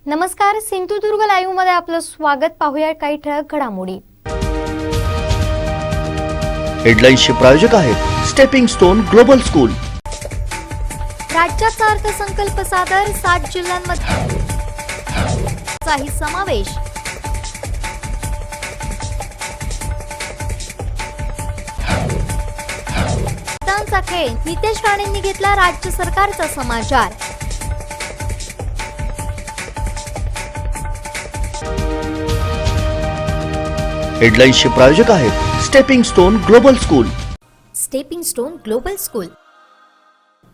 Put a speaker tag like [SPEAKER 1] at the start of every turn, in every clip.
[SPEAKER 1] नमस्कार, सिंधुदुर्ग लाईव्ह मध्ये आपलं स्वागत. पाहूया काही ठळक घडामोडी.
[SPEAKER 2] हेडलाईन्सचे प्रायोजक आहेत स्टेपिंग स्टोन ग्लोबल स्कूल.
[SPEAKER 1] राज्याचा अर्थसंकल्प सादर, 7 जिल्ह्यांमध्ये चाही समावेश. मतदानाचा खेळ, नितेश राणेंनी घेतला राज्य सरकारचा समाचार.
[SPEAKER 2] हेडलाईन्सचे प्रायोजक आहेत stepping stone global school.
[SPEAKER 1] Stepping stone global school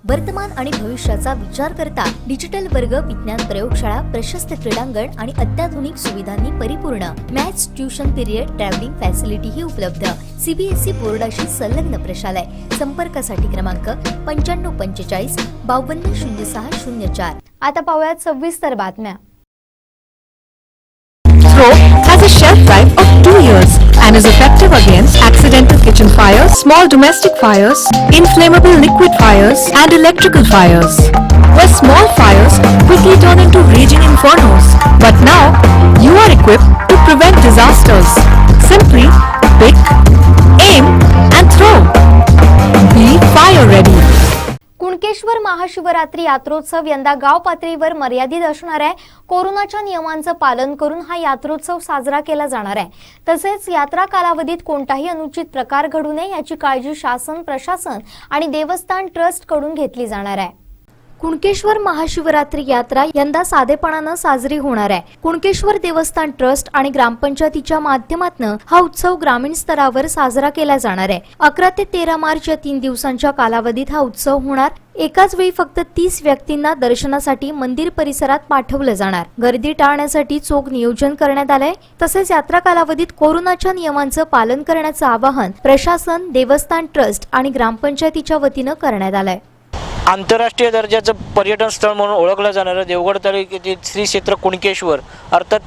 [SPEAKER 1] वर्तमान आणि भविष्याचा विचार करता डिजिटल वर्ग, विज्ञान प्रयोगशाळा, प्रशस्त क्रीडांगण आणि अत्याधुनिक सुविधांनी परिपूर्ण. Maths, tuition period, travelling facility ही उपलब्ध. सीबीएसई बोर्डाशी संलग्न प्रशालय. संपर्कासाठी क्रमांक 9545 520604. आता पाहूयात सविस्तर बातम्या.
[SPEAKER 3] Throw has a shelf life of 2 years and is effective against accidental kitchen fires, small domestic fires, inflammable liquid fires, and electrical fires, where small fires quickly turn into raging infernos. But now, you are equipped to prevent disasters. Simply pick, aim, and throw. Be fire ready.
[SPEAKER 1] Kunkeshwar Mahashivratri यात्रोत्सव यंदा गाव पातळीवर मर्यादित असणार आहे. कोरोनाच्या नियमांचं पालन करून हा यात्रोत्सव साजरा केला जाणार आहे. तसेच यात्रा कालावधीत कोणताही अनुचित प्रकार घडू नये याची काळजी शासन, प्रशासन आणि देवस्थान ट्रस्ट कडून घेतली जाणार आहे. कुणकेश्वर महाशिवरात्री यात्रा यंदा साधेपणानं साजरी होणार आहे. कुणकेश्वर देवस्थान ट्रस्ट आणि ग्रामपंचायतीच्या माध्यमातून हा उत्सव ग्रामीण स्तरावर साजरा केला जाणार आहे. 11 ते 13 मार्च या 3 दिवसांच्या कालावधीत हा उत्सव होणार. एकाच वेळी फक्त 30 व्यक्तींना दर्शनासाठी मंदिर परिसरात पाठवलं जाणार. गर्दी टाळण्यासाठी चोख नियोजन करण्यात आलंय. तसेच यात्रा कालावधीत कोरोनाच्या नियमांचं पालन करण्याचं आवाहन प्रशासन, देवस्थान ट्रस्ट आणि ग्रामपंचायतीच्या वतीनं करण्यात आलंय.
[SPEAKER 4] आंतरराष्ट्रीय दर्जाचं पर्यटन स्थळ म्हणून ओळखलं जाणारं देवगड तालुक्यातील श्री क्षेत्र कुणकेश्वर, अर्थात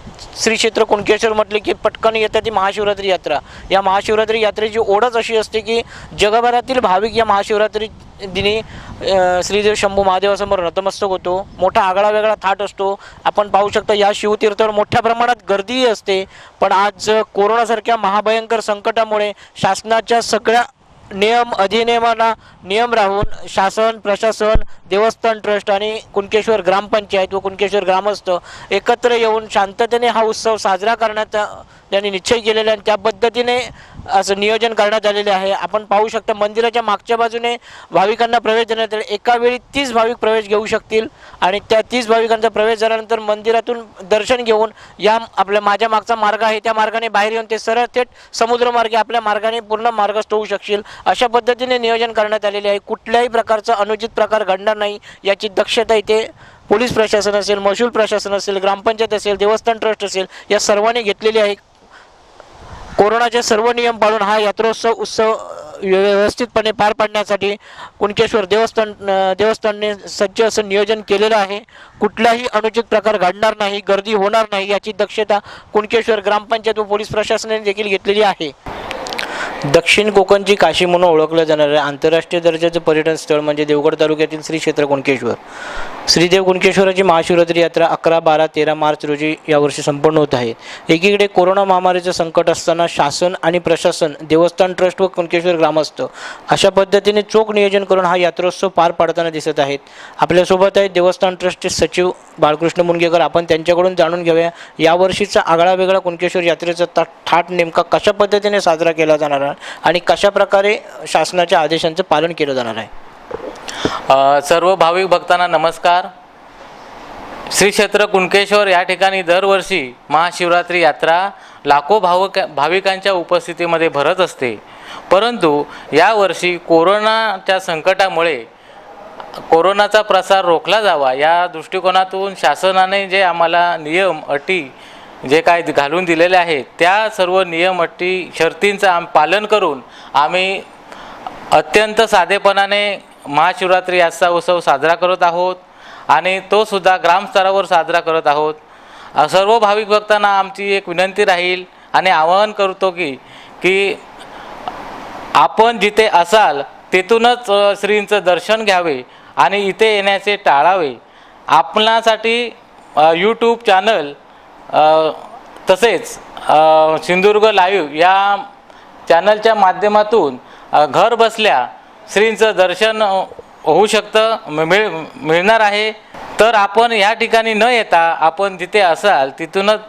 [SPEAKER 4] श्री क्षेत्र कुणकेश्वर म्हटले की पटकन येतात ती महाशिवरात्री यात्रा. या महाशिवरात्री यात्रेची ओढच अशी असते की जगभरातील भाविक या महाशिवरात्री दिनी श्रीदेव शंभू महादेवासमोर नतमस्तक होतो. मोठा आगळा वेगळा थाट असतो. आपण पाहू शकता या शिवतीर्थावर मोठ्या प्रमाणात गर्दीही असते. पण आज कोरोनासारख्या महाभयंकर संकटामुळे शासनाच्या सगळ्या नियम अधिनियमांना नियम राहून शासन, प्रशासन, देवस्थान ट्रस्ट आणि कुणकेश्वर ग्रामपंचायत व कुणकेश्वर ग्रामस्थ एकत्र येऊन शांततेने हा उत्सव साजरा करण्याचा त्यांनी निश्चय केलेला आहे. त्या पद्धतीने असं नियोजन करण्यात आलेले आहे. आपण पाहू शकता मंदिराच्या मागच्या बाजूने भाविकांना प्रवेश देण्यात आले. एका वेळी 30 भाविक प्रवेश घेऊ शकतील आणि त्या 30 भाविकांचा प्रवेश झाल्यानंतर मंदिरातून दर्शन घेऊन या आपल्या माझ्या मागचा मार्ग आहे त्या मार्गाने बाहेर येऊन ते सरळ थेट समुद्रमार्गे आपल्या मार्गाने पूर्ण मार्गस्थ होऊ शकशील. अशा पद्धतीने नियोजन करण्यात आलेले आहे. कुठल्याही प्रकारचा अनुचित प्रकार घडणार नाही याची दक्षता इथे पोलीस प्रशासन असेल, महसूल प्रशासन असेल, ग्रामपंचायत असेल, देवस्थान ट्रस्ट असेल या सर्वांनी घेतलेली आहे. कोरोनाचे सर्व नियम पाळून हा उत्सव व्यवस्थितपणे पार पाडण्यासाठी कुणकेश्वर देवस्थानने सज्ज असं नियोजन केलेलं आहे. कुठलाही अनुचित प्रकार घडणार नाही, गर्दी होणार नाही याची दक्षता कुणकेश्वर ग्रामपंचायत व पोलीस प्रशासनाने देखील घेतलेली आहे. दक्षिण कोकणची काशी म्हणून ओळखलं जाणारे आंतरराष्ट्रीय दर्जाचं पर्यटन स्थळ म्हणजे देवगड तालुक्यातील श्री क्षेत्र कुणकेश्वर. श्रीदेव कुणकेश्वराची महाशिवरात्री यात्रा 11, 12, 13 मार्च रोजी यावर्षी संपन्न होत आहे. एकीकडे कोरोना महामारीचं संकट असताना शासन आणि प्रशासन, देवस्थान ट्रस्ट व कुणकेश्वर ग्रामस्थ अशा पद्धतीने चोख नियोजन करून हा यात्रोत्सव पार पाडताना दिसत आहेत. आपल्यासोबत आहेत देवस्थान ट्रस्टचे सचिव बाळकृष्ण मुनगेकर. आपण त्यांच्याकडून जाणून घेऊया यावर्षीचा आगळा वेगळा कुणकेश्वर यात्रेचा थाट नेमका कशा पद्धतीने साजरा केला जाणार आहे आणि कशा प्रकारे शासनाच्या आदेशांचं पालन केलं जाणार आहे.
[SPEAKER 5] सर्व भाविक भक्तांना नमस्कार. श्री क्षेत्र कुणकेश्वर या ठिकाणी दरवर्षी महाशिवरात्री यात्रा लाखो भाविकांच्या उपस्थितीमध्ये भरत असते. परंतु यावर्षी कोरोनाच्या संकटामुळे कोरोनाचा प्रसार रोखला जावा या दृष्टिकोनातून शासनाने जे आम्हाला नियम अटी जे काय घालून दिलेले आहेत त्या सर्व नियम अटी शर्तींचं पालन करून आम्ही अत्यंत साधेपणाने महाशिवरात्री याचा उत्सव साजरा करत आहोत आणि तो सुद्धा ग्रामस्तरावर साजरा करत आहोत. सर्व भाविक भक्तांना आमची एक विनंती राहील आणि आवाहन करतो की आपण जिथे असाल तेथूनच श्रींचं दर्शन घ्यावे आणि इथे येण्याचे टाळावे. आपणासाठी यूट्यूब चॅनल तसेच सिंधुदुर्ग लाईव्ह या चॅनलच्या माध्यमातून घर बसल्या श्रींचं दर्शन होऊ शकतं, मिळणार आहे. तर आपण या ठिकाणी न येता आपण जिथे असाल तिथूनच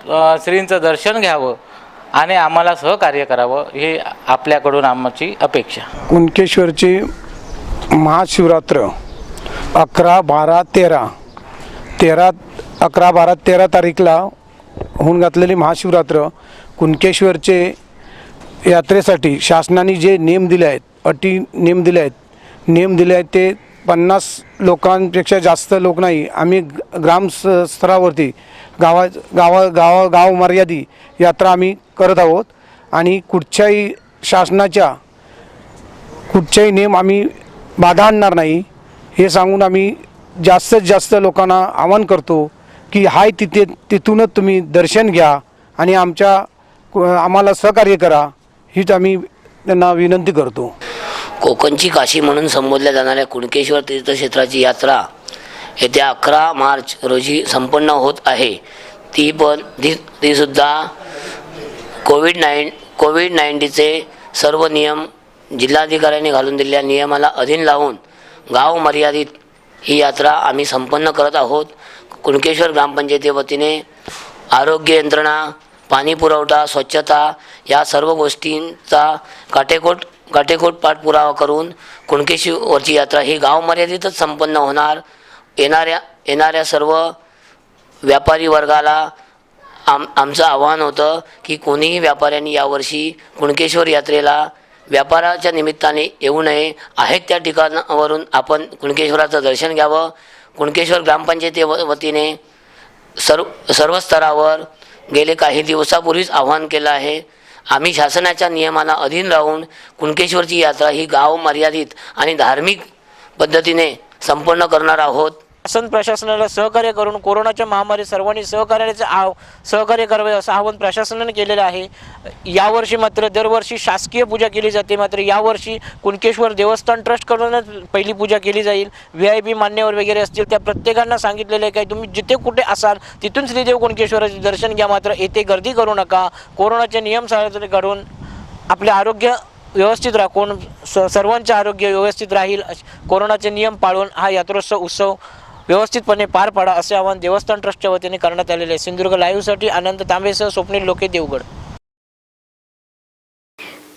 [SPEAKER 5] श्रींचं दर्शन घ्यावं आणि आम्हाला सहकार्य करावं हे आपल्याकडून आमची अपेक्षा.
[SPEAKER 6] कुणकेश्वरची महाशिवरात्र 11-12-13 तारीखला होऊन घातलेली महाशिवरात्र कुणकेश्वरचे यात्रेसाठी शासनाने जे नियम दिले आहेत, अटी नियम दिले आहेत ते 50 लोकांपेक्षा जास्त लोक नाही. आम्ही ग्राम स्तरावरती गाव मर्यादी यात्रा आम्ही करत आहोत आणि कुठच्याही नियम आम्ही बाधा आणणार नाही हे सांगून आम्ही जास्तीत जास्त लोकांना आवाहन करतो की तिथूनच तुम्ही दर्शन घ्या आणि आम्हाला सहकार्य करा हीच आम्ही त्यांना विनंती करतो.
[SPEAKER 7] कोकणची काशी म्हणून संबोधल्या जाणाऱ्या कुणकेश्वर तीर्थक्षेत्राची यात्रा येत्या 11 मार्च रोजी संपन्न होत आहे. ती सुद्धा कोविड-19चे सर्व नियम जिल्हाधिकाऱ्यांनी घालून दिलेल्या नियमाला अधीन लावून गाव मर्यादित ही यात्रा आम्ही संपन्न करत आहोत. कुणकेश्वर ग्रामपंचायती वतीने आरोग्य यंत्रणा, पाणी पुरवठा, स्वच्छता या सर्व गोष्टींचा काटेकोट पाठपुरावा करून कुणकेश्वरची यात्रा ही गाव मर्यादितच संपन्न होणार. येणाऱ्या सर्व व्यापारी वर्गाला आमचं आव्हान होतं की कोणीही व्यापाऱ्यांनी यावर्षी कुणकेश्वर यात्रेला व्यापाराच्या निमित्ताने येऊ नये. आहेत त्या ठिकाणावरून आपण कुणकेश्वराचं दर्शन घ्यावं. कुणकेश्वर ग्रामपंचायती वतीने सर्व स्तरावर गेले काही दिवसापूर्वीच आवाहन केलं आहे. आम्ही शासनाच्या नियमांना अधीन राहून कुणकेश्वरची यात्रा ही गाव मर्यादित आणि धार्मिक पद्धतीने संपन्न करणार आहोत.
[SPEAKER 4] शासन प्रशासनाला सहकार्य करून कोरोनाच्या महामारी सर्वांनी सहकार्य करावे असं आवाहन प्रशासनाने केलेलं आहे. यावर्षी मात्र दरवर्षी शासकीय पूजा केली जाते, मात्र यावर्षी कुणकेश्वर देवस्थान ट्रस्टकडूनच पहिली पूजा केली जाईल. VIP मान्यवर वगैरे असतील त्या प्रत्येकांना सांगितलेलं आहे की तुम्ही जिथे कुठे असाल तिथून श्रीदेव कुणकेश्वराचे दर्शन घ्या, मात्र येथे गर्दी करू नका. कोरोनाचे नियम साजरे करून आपले आरोग्य व्यवस्थित राखून सर्वांचे आरोग्य व्यवस्थित राहील, कोरोनाचे नियम पाळून हा यात्रोत्सव उत्सव व्यवस्थितपणे पार पाडा असे आवाहन देवस्थान ट्रस्टच्या वतीने करण्यात आलेले आहे. सिंधुदुर्ग लाईव्हसाठी आनंद तांबेसह स्वप्नील लोके, देवगड.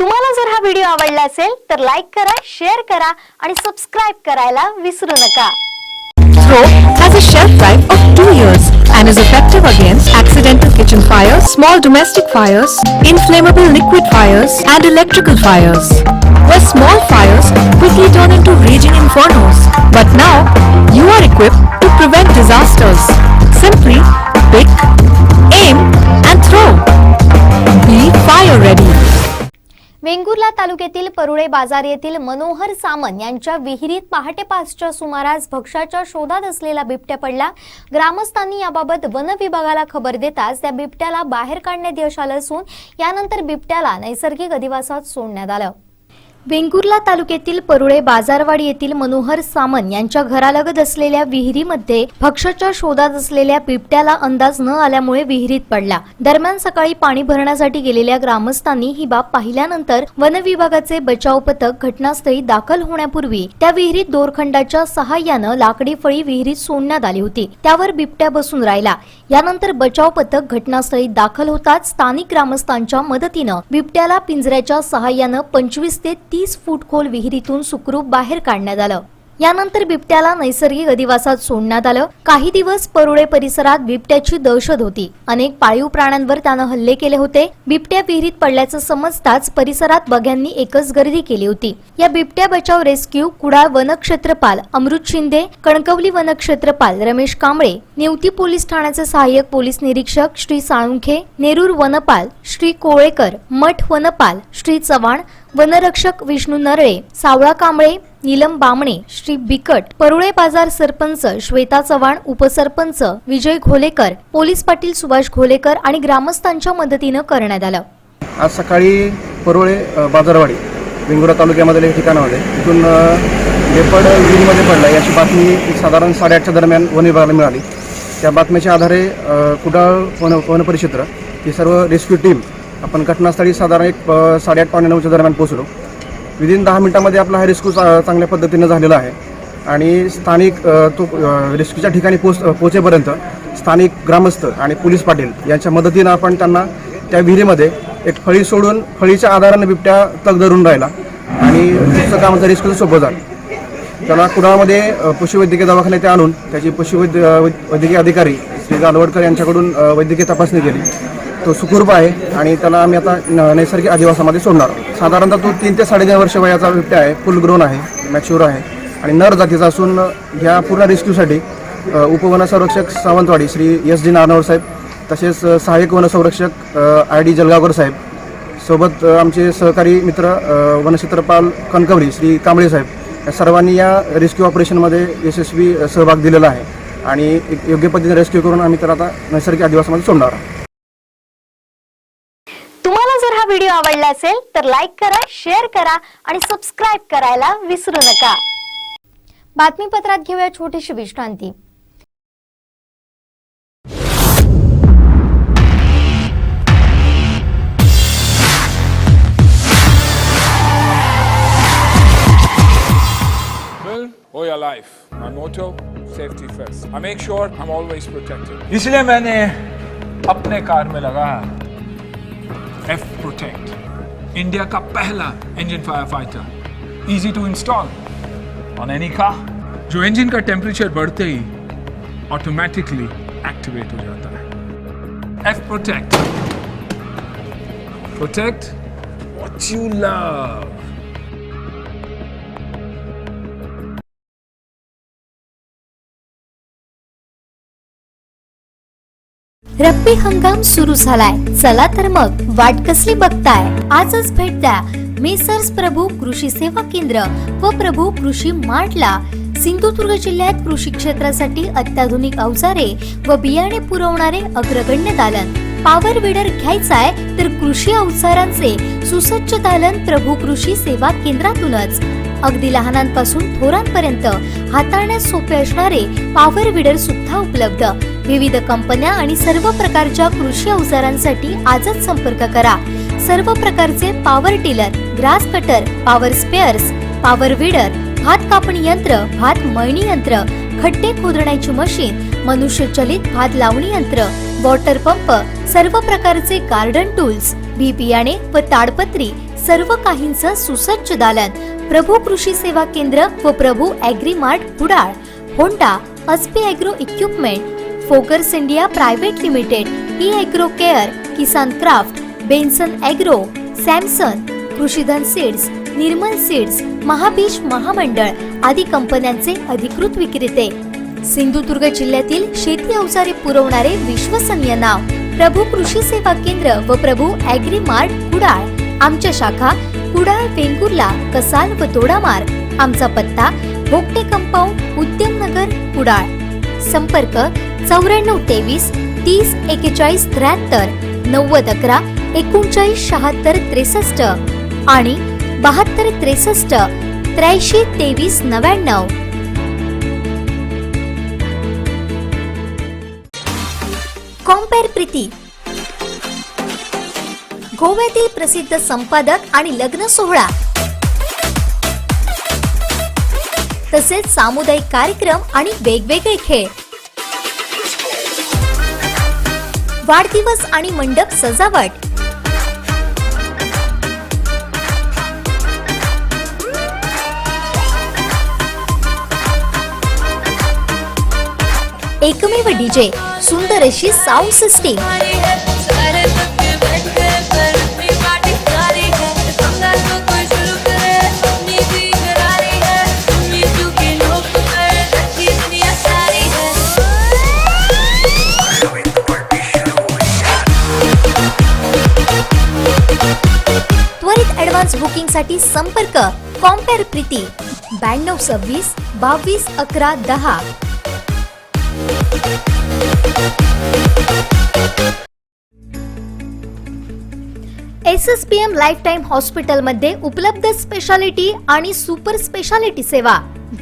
[SPEAKER 1] तुम्हाला जर हा व्हिडिओ आवडला असेल तर लाईक करा, शेअर करा आणि सबस्क्राईब करायला विसरू नका.
[SPEAKER 3] Throw has a shelf life of 2 years and is effective against accidental kitchen fires, small domestic fires, inflammable liquid fires, and electrical fires. Where small fires quickly turn into raging infernos. But now, you are equipped to prevent disasters. Simply pick, aim, and throw. Be fire ready.
[SPEAKER 1] Vengurla तालुक्यातील परुळे बाजार येथील मनोहर सामंत यांच्या विहिरीत पहाटे 5च्या सुमारास भक्ष्याच्या शोधात असलेला बिबट्या पडला. ग्रामस्थांनी याबाबत वन विभागाला खबर देताच त्या बिबट्याला बाहेर काढण्यात यश आलं असून यानंतर बिबट्याला नैसर्गिक अधिवासात सोडण्यात आलं. वेंगुर्ला तालुक्यातील परुळे बाजारवाडी येथील मनोहर सामंत यांच्या घरालगत असलेल्या विहिरीमध्ये भक्ष्याच्या शोधात असलेल्या बिबट्याला अंदाज न आल्यामुळे विहिरीत पडला. दरम्यान सकाळी पाणी भरण्यासाठी गेलेल्या ग्रामस्थांनी ही बाब पाहिल्यानंतर वन विभागाचे बचाव पथक घटनास्थळी दाखल होण्यापूर्वी त्या विहिरीत दोरखंडाच्या सहाय्यानं लाकडी फळी विहिरीत सोडण्यात आली होती. त्यावर बिबट्या बसून राहिला. यानंतर बचाव पथक घटनास्थळी दाखल होताच स्थानिक ग्रामस्थांच्या मदतीनं बिबट्याला पिंजऱ्याच्या सहाय्यानं 25 ते 30 फूट खोल विहिरीतून सुखरूप बाहेर काढण्यात आलं. यानंतर बिबट्याला नैसर्गिक अधिवासात सोडण्यात आलं. काही दिवस परुळे परिसरात बिबट्याची दहशत होती. अनेक पाळीव प्राण्यांवर त्यानं हल्ले केले होते. बिबट्या विहिरीत पडल्याचं समजताच परिसरात बघ्यांनी एकच गर्दी केली होती. या बिबट्या बचाव रेस्क्यू कुडाळ वनक्षेत्रपाल अमृत शिंदे, कणकवली वनक्षेत्रपाल रमेश कांबळे, नेवती पोलीस ठाण्याचे सहाय्यक पोलीस निरीक्षक श्री साळुंखे, नेरूर वनपाल श्री कोळेकर, मठ वनपाल श्री चव्हाण, वनरक्षक विष्णू नरळे, सावळा कांबळे, नीलम बामणे, श्री बिकट, परुळे बाजार सरपंच श्वेता चव्हाण, उपसरपंच विजय घोलेकर, पोलीस पाटील सुभाष घोलेकर आणि ग्रामस्थांच्या मदतीनं करण्यात आलं.
[SPEAKER 6] आज सकाळी परुळे बाजारवाडी वेंगुर्ला तालुक्यामधील एक ठिकाण होते. तिथून लेपर्ड विहिरीमध्ये पडला याची बातमी साधारण 8:30च्या दरम्यान वन विभागाला मिळाली.
[SPEAKER 8] त्या बातमीच्या आधारे कुडाळ वन परिक्षेत्र ही सर्व रेस्क्यू टीम आपण घटनास्थळी साधारण 8:30-9च्या दरम्यान पोहोचलो. विदिन 10 मिनिटांमध्ये आपला हा रेस्क्यू चांगल्या पद्धतीनं झालेला आहे आणि स्थानिक तो रेस्क्यूच्या ठिकाणी पोहोचेपर्यंत स्थानिक ग्रामस्थ आणि पोलीस पाटील यांच्या मदतीनं आपण त्यांना त्या विहिरीमध्ये एक फळी सोडून फळीच्या आधारानं बिबट्या तग धरून राहिला आणि पुढचं कामाचं रेस्क्यू सोपं झालं. त्याला कुडाळमध्ये पशुवैद्यकीय दवाखान्यात आणून त्याची वैद्यकीय अधिकारी श्री गालवडकर यांच्याकडून वैद्यकीय तपासणी केली. तो सुखरूप आहे आणि त्याला आम्ही आता नैसर्गिक अधिवासामध्ये सोडणार. साधारणतः तो 3 ते 3.5 वर्ष वयाचा बिबट्या आहे. फुल ग्रोन आहे, मॅच्युअर आहे आणि नर जातीचा असून ह्या पूर्ण रेस्क्यूसाठी उपवनसंरक्षक सावंतवाडी श्री SD नारनवड साहेब, तसेच सहाय्यक वनसंरक्षक ID जलगावकर साहेब, सोबत आमचे सहकारी मित्र वनक्षेत्रपाल कणकवली श्री कांबळे साहेब, या सर्वांनी या रेस्क्यू ऑपरेशनमध्ये यशस्वी सहभाग दिलेला आहे आणि योग्य पद्धतीने रेस्क्यू करून आम्ही त्याला आता नैसर्गिक अधिवासामध्ये सोडणार आहोत.
[SPEAKER 1] तुम्हाला जर हा व्हिडिओ आवडला असेल तर लाईक करा, शेअर करा आणि सबस्क्राईब करायला विसरू नका. बातमीपत्रात घेऊया छोटीशी विश्रांती.
[SPEAKER 9] or your life. My motto, safety first. I make sure I'm always protected. इसलिए मैंने अपने कार में लगा F Protect, इंडिया का पहला engine fire fighter, easy to install on any car. जो इंजन का टेम्परेचर बढ़ते ही ऑटोमेटिकली एक्टिवेट हो जाता है. F Protect. Protect what you love.
[SPEAKER 1] रब्बी हंगाम सुरू झालाय, चला तर मग वाट कसली बघताय, आजच भेट द्या मेसर्स प्रभू कृषी सेवा केंद्र व प्रभू कृषी मार्टला. सिंधुदुर्ग जिल्ह्यात कृषी क्षेत्रासाठी अत्याधुनिक अवजारे व बियाणे पुरवणारे अग्रगण्य दालन. पॉवर विडर घ्यायचाय तर कृषी अवजारांचे सुसज्ज दालन प्रभू कृषी सेवा केंद्रातूनच. अगदी लहानांपासून थोरांपर्यंत हाताळण्यास सोपे असणारे पॉवर विडर सुद्धा उपलब्ध. विविध कंपन्या आणि सर्व प्रकारच्या कृषी अवजारांसाठी आजच संपर्क करा. सर्व प्रकारचे power tiller, grass cutter, power spares, power weeder, भात कापणी यंत्र, भात मळणी यंत्र, खड्डे खोदण्याची मशीन, मनुष्यचलित भात लावणी यंत्र, वॉटर पंप, सर्व प्रकारचे गार्डन टूल्स, बी बियाणे व ताडपत्री, सर्व काहींचं सुसज्ज दालन. प्रभू कृषी सेवा केंद्र व Prabhu agri mart Kudal. Honda, Aspee agro equipment, फोकर्स India private limited, E agro care, Kisan craft, Benson agro, Samson, Krishidhan seeds, Nirmal seeds, Mahabeej महामंडळ आदी कंपन्यांचे अधिकृत विक्रेते. सिंधुदुर्ग जिल्ह्यातील शेती अवजारे पुरवणारे विश्वसनीय नाव प्रभू कृषी सेवा केंद्र व प्रभू ॲग्री मार्ट कुडाळ. आमच्या शाखा कुडाळ, वेंगुर्ला, कसाल व दोडामार्ग. आमचा पत्ता भोगटे कंपाऊंड, उद्यमनगर, कुडाळ. संपर्क 9423 30 41 73, 90 11 39 76 63 आणि 72 63 83 23 99. कॉम्पेअर प्रीती, गोव्यातील प्रसिद्ध संपादक आणि लग्न सोहळा तसेच सामुदायिक कार्यक्रम आणि वेगवेगळे खेळ, वाढदिवस आणि मंडप सजावट, एकमेव डीजे, सुंदर अशी साऊंड सिस्टीम, त्वरित ऍडव्हान्स बुकिंग साठी संपर्क कॉम्पेअर प्रीती 9226 22 11 10. SSPM लाईफटाईम हॉस्पिटलमध्ये उपलब्ध स्पेशालिटी आणि सुपर स्पेशालिटी सेवा.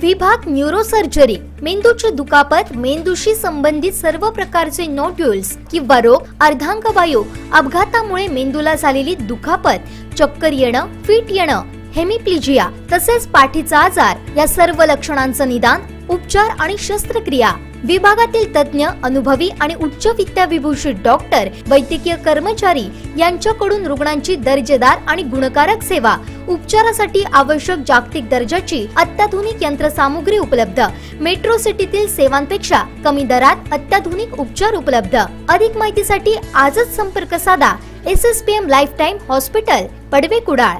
[SPEAKER 1] विभाग न्यूरोसर्जरी, मेंदूची दुखापत, मेंदूशी संबंधित सर्व प्रकारचे नोड्यूल्स किंवा रोग, अर्धांगवायू, अपघातामुळे मेंदूला झालेली दुखापत, चक्कर येणं, फिट येणं, हेमिप्लिजिया तसेच पाठीचा आजार या सर्व लक्षणांचं निदान, उपचार आणि शस्त्रक्रिया. विभागातील तज्ञ, अनुभवी आणि उच्च विद्याविभूषित डॉक्टर, वैद्यकीय कर्मचारी यांच्याकडून रुग्णांची दर्जेदार आणि गुणकारक सेवा. उपचारासाठी आवश्यक जागतिक दर्जाची अत्याधुनिक यंत्रसामुग्री उपलब्ध. मेट्रो सिटीतील सेवांपेक्षा कमी दरात अत्याधुनिक उपचार उपलब्ध. अधिक माहितीसाठी आजच संपर्क साधा. SSPM lifetime hospital, Padve, Kudal.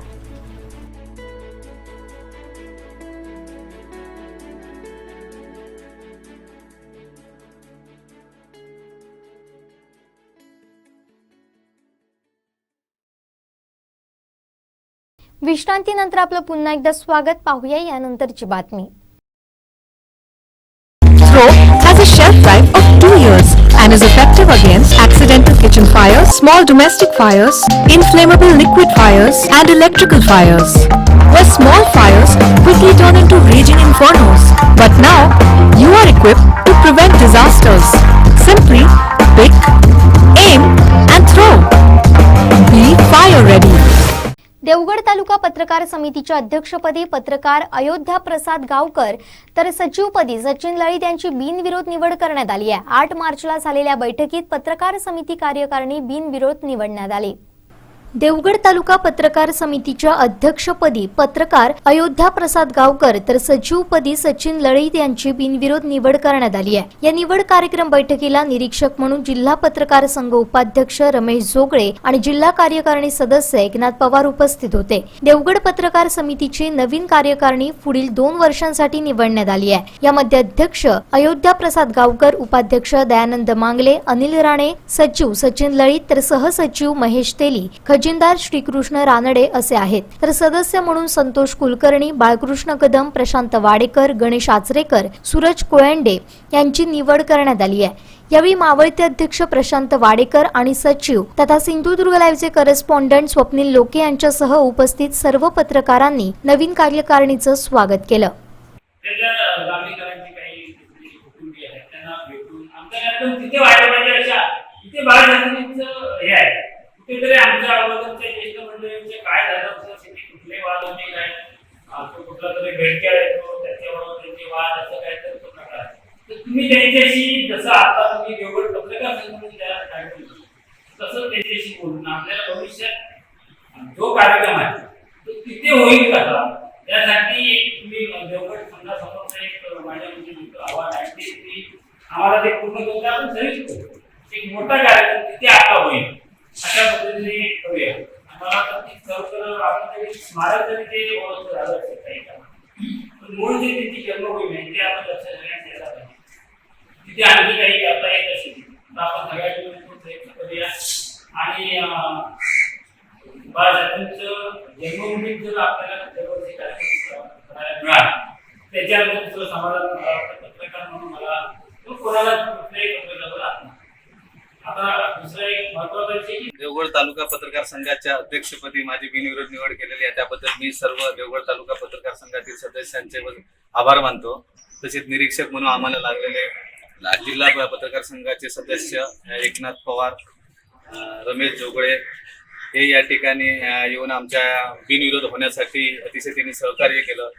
[SPEAKER 1] विश्रांतीनंतर आपलं पुन्हा एकदा स्वागत. पाहूया यानंतरची बातमी.
[SPEAKER 3] Throw has a shelf life of 2 years and is effective against accidental kitchen fires, small domestic fires, inflammable liquid fires, and electrical fires. Where small fires quickly turn into raging infernos. But now, you are equipped to prevent disasters. Simply pick, aim, and throw. Be fire ready.
[SPEAKER 1] Devgad तालुका पत्रकार समितीच्या अध्यक्षपदी पत्रकार अयोध्या प्रसाद गावकर तर सचिवपदी सचिन लळित यांची बिनविरोध निवड करण्यात आली आहे. 8 मार्चला झालेल्या बैठकीत पत्रकार समिती कार्यकारिणी बिनविरोध निवडण्यात आली. देवगड तालुका पत्रकार समितीच्या अध्यक्षपदी पत्रकार अयोध्या प्रसाद गावकर तर सचिवपदी सचिन लळित यांची बिनविरोध निवड करण्यात आली आहे. या निवड कार्यक्रम बैठकीला निरीक्षक म्हणून जिल्हा पत्रकार संघ उपाध्यक्ष रमेश जोगळे आणि जिल्हा कार्यकारिणी सदस्य एकनाथ पवार उपस्थित होते. देवगड पत्रकार समितीची नवीन कार्यकारिणी पुढील 2 वर्षांसाठी निवडण्यात आली आहे. यामध्ये अध्यक्ष अयोध्या प्रसाद गावकर, उपाध्यक्ष दयानंद मांगले, अनिल राणे, सचिव सचिन लळित तर सहसचिव महेश तेली, खजिनदार श्रीकृष्ण रानडे असे आहेत. तर सदस्य म्हणून संतोष कुलकर्णी, बाळकृष्ण कदम, प्रशांत वाडेकर, गणेश आचरेकर, सूरज कोयंडे यांची निवड करण्यात आली आहे. यावेळी मावळते अध्यक्ष प्रशांत वाडेकर आणि सचिव तथा सिंधुदुर्ग लाईव्हचे करस्पॉन्डंट स्वप्नील लोके यांच्यासह उपस्थित सर्व पत्रकारांनी नवीन कार्यकारिणीचं स्वागत केलं.
[SPEAKER 10] कुठेतरी आमच्या अगोदरच्या ज्येष्ठ मंडळींचे काय झालं होतं, कुठले वाद होते, काय कुठला तरी भेटक्या येतो त्याच्यावर त्यांचे वाद असं काय तर प्रकार. तर तुम्ही त्यांच्याशी जसं आता तुम्ही देवगड पत्रकार संघ काय तसं त्यांच्याशी बोलून आपल्याला भविष्यात जो कार्यक्रम आहे तो तिथे होईल कसा, त्यासाठी तुम्ही देवगड संघासमोरचं एक माझ्या म्हणजे आव्हान आहे की आम्हाला ते पूर्ण करून आपण सहीच करू. एक मोठा कार्यक्रम तिथे आता होईल अशा पद्धतीने करूया. मला तर आपण तरी स्मारक जरी ते ओळखलं झालं असेल पण मूळ जे त्यांची जन्मभूमी आहे ते आपण लक्षात घेण्यात यायला पाहिजे. तिथे आणखी काही करता येत असेल तर आपण सगळ्यांनी प्रयत्न करूया. आणि बाळासाहेबांचं जन्मभूमीत जर आपल्याला दरवर्षी कार्यक्रम करायला मिळाला त्याच्याबद्दल समाधान पत्रकार म्हणून मला कोणाला कुठल्याही पत्रकारावर असणार.
[SPEAKER 11] देवगड तालुका पत्रकार संघाच्या अध्यक्षपदी माझी बिनविरोध निवड केलेली आहे. त्याबद्दल मी सर्व देवगड तालुका पत्रकार संघातील सदस्यांचे आभार मानतो. तसेच निरीक्षक म्हणून आम्हाला लागलेले जिल्हा पत्रकार संघाचे सदस्य एकनाथ पवार, रमेश जोगळे हे या ठिकाणी येऊन आमच्या बिनविरोध होण्यासाठी अतिशय त्यांनी सहकार्य केलं.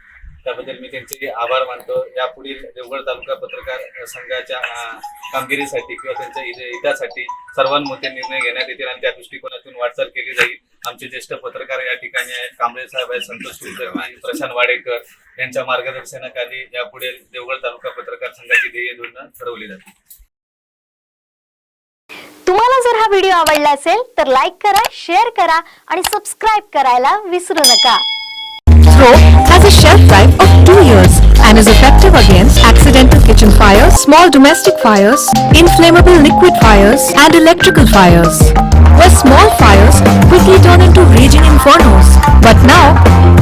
[SPEAKER 11] त्याबद्दल मी त्यांचे आभार मानतो. यापुढील देवगड तालुका पत्रकार संघाच्या कामगिरीसाठी किंवा त्यांच्या हितासाठी सर्वांमध्ये निर्णय घेण्यात येतील आणि त्या दृष्टिकोनातून वाटचाल केली जाईल. आमचे ज्येष्ठ पत्रकार या ठिकाणी आहेत, कांबळे साहेब आहेत, संतोष कुलकर्णी, प्रशांत वाडेकर यांच्या मार्गदर्शनाखाली यापुढे देवगड तालुका पत्रकार संघाची ध्येय धोरणं ठरवली जातील.
[SPEAKER 1] तुम्हाला जर हा व्हिडिओ आवडला असेल तर लाईक करा, शेअर करा आणि सबस्क्राईब करायला विसरू नका.
[SPEAKER 3] Throw has a shelf life of 2 years and is effective against accidental kitchen fires, small domestic fires, inflammable liquid fires, and electrical fires. Where small fires quickly turn into raging infernos. But now,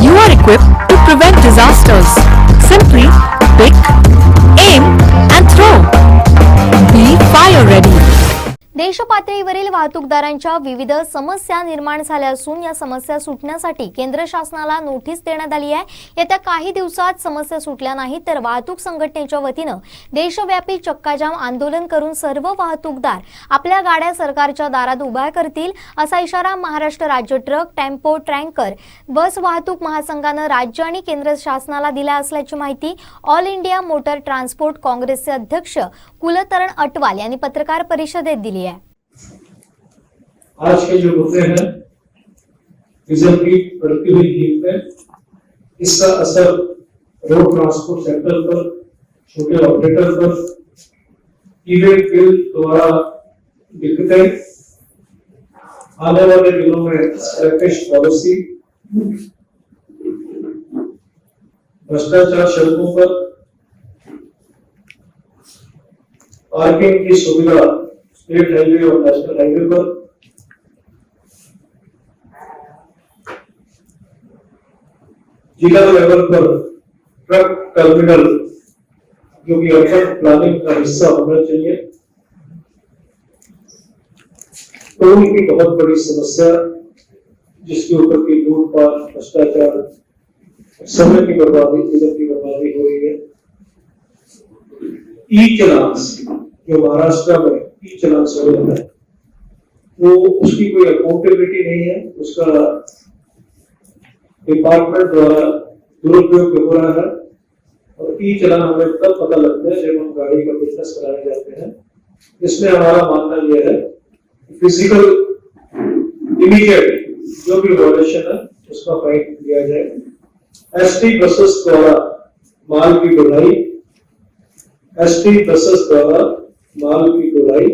[SPEAKER 3] you are equipped to prevent disasters. Simply pick, aim, and throw. Be fire ready.
[SPEAKER 1] देशपातळीवरील वाहतूकदारांच्या विविध समस्या निर्माण झाल्या असून या समस्या सुटण्यासाठी केंद्र शासनाला notice देण्यात आली आहे. येत्या काही दिवसात समस्या सुटल्या नाही तर वाहतूक संघटनेच्या वतीनं देशव्यापी चक्काजाम आंदोलन करून सर्व वाहतूकदार आपल्या गाड्या सरकारच्या दारात उभ्या करतील असा इशारा महाराष्ट्र राज्य ट्रक, टेम्पो, टँकर, बस वाहतूक महासंघानं राज्य आणि केंद्र शासनाला दिला असल्याची माहिती ऑल इंडिया मोटर ट्रान्सपोर्ट काँग्रेसचे अध्यक्ष कुलतरण अटवाल यांनी पत्रकार परिषदेत दिली आहे.
[SPEAKER 12] आज के जो मुद्दे हैं डीजल की बढ़ती हुई कीमतें, इसका असर रोड ट्रांसपोर्ट सेक्टर पर, छोटे ऑपरेटर पर, ई-वे बिल द्वारा दिक्कतें, आने वाले दिनों में स्क्रैपेज पॉलिसी, भ्रष्टाचार सड़कों पर, पार्किंग की सुविधा स्टेट हाईवे और नेशनल हाईवे पर, जिला लेवल पर ट्रक टर्मिनल जो कि अर्बन प्लानिंग का हिस्सा होना चाहिए, टोल की बहुत बड़ी समस्या जिसके ऊपर की लूटपाट, भ्रष्टाचार, समय की बर्बादी, ईंधन की बर्बादी हो रही है। ई चलान्स जो महाराष्ट्र में ई चलान्स हो रहा है वो उसकी कोई अकाउंटेबिलिटी नहीं है, उसका डिपार्टमेंट द्वारा दुरुपयोग हो रहा है और ई चलान हमें तब पता लगता है जब हम गाड़ी का फिटनेस कराने जाते हैं। इसमें हमारा मानना यह है फिजिकल इमीडिएट जो भी वायलेशन है उसका फाइन लिया जाए। एसटी बसेस द्वारा माल की ढुलाई, एसटी बसेस द्वारा माल की ढुलाई